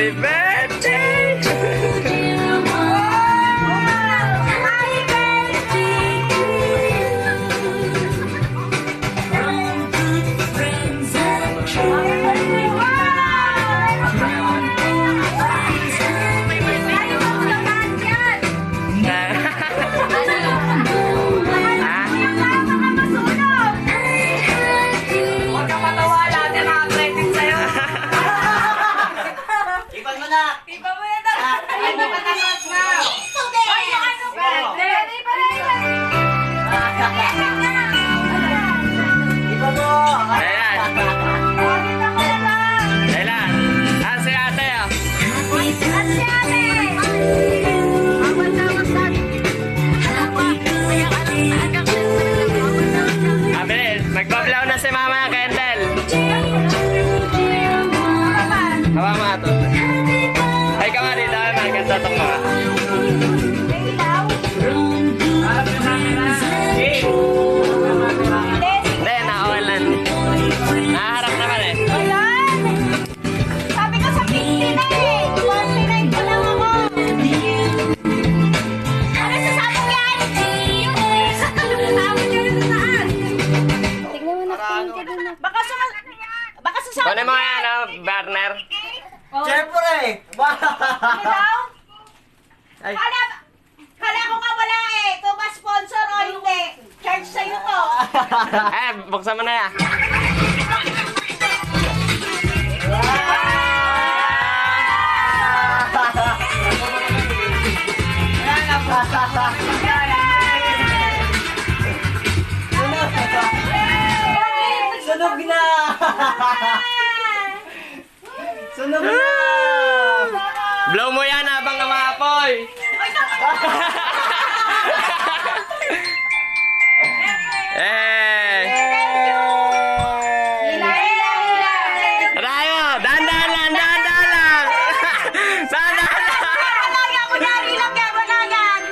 Happy birthday! Nagpablaw na si Mama Kendall. Hawa mga to. Ay ka nga dito. Ay maganda itong mga. Hindi, nakawalan. Nakaharap naman eh. Sabi ko sa 50 na eh. 49 pa lang ako. Ano sasabog yan? Sasabog yan sa saan? Tignan mo na. Baka sasabog. Kunin mo yan, Barner. Siyempre! Ano daw? Ay. Kala ko nga wala eh. Kung ma-sponsor o hindi. Charge sa'yo to. Eh, buksan mo na yan. Sunog na! Sunog na! Blow mo yan habang umaapoy. Eh. Rayo, dahan-dahan lang, dahan-dahan lang. Dahan-dahan lang. Lagi ako dali lang kaya managan.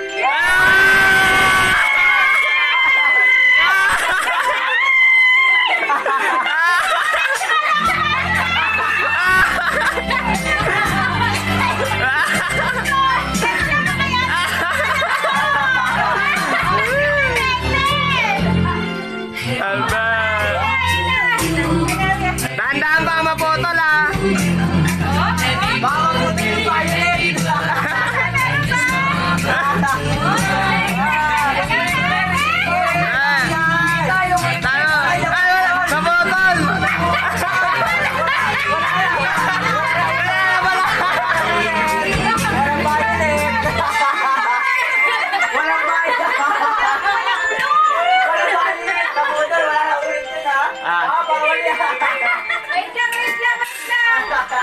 Dahan-dahan ba, mapotol ah. Baka puti yung violet! Tayo, mapotol. Walang violet! Walang violet! Walang violet! Kabudol, wala na ulit yun ha! Ah. Bawal yan! Wait lang.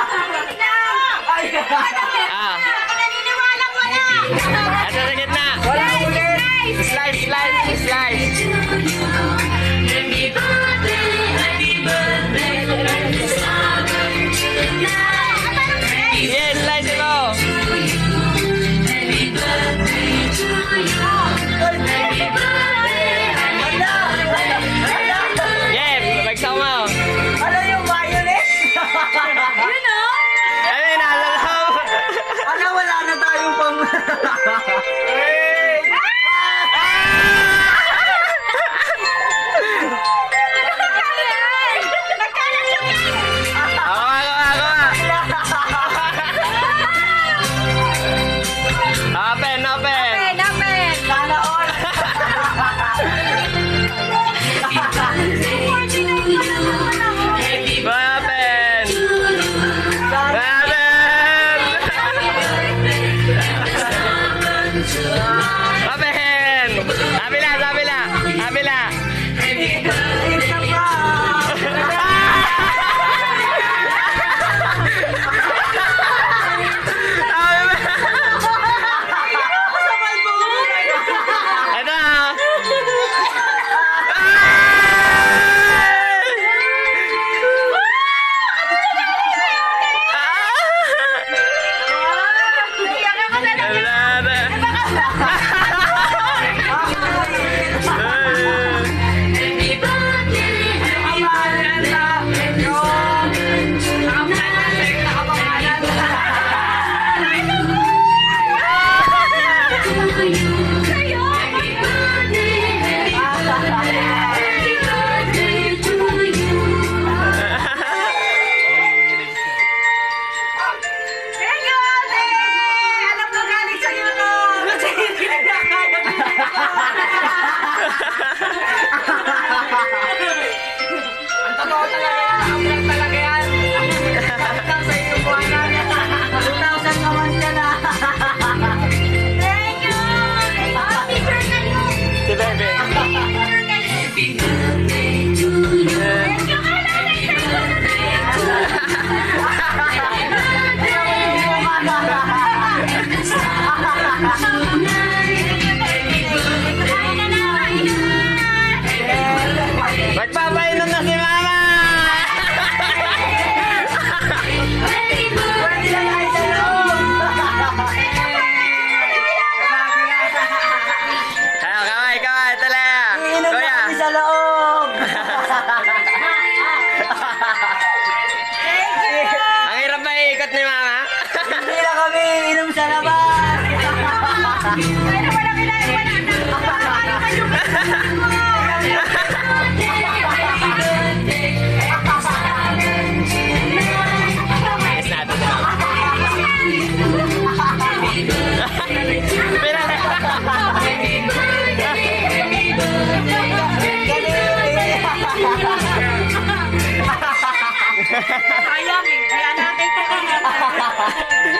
Sayang eh. Kaya natin ko.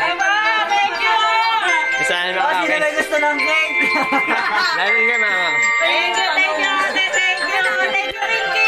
Aba, thank you! Saan Oh, ba? sino Okay. may gusto ng cake? Lalo ka, mama. Thank you, thank you, thank you. Thank you, Ricky.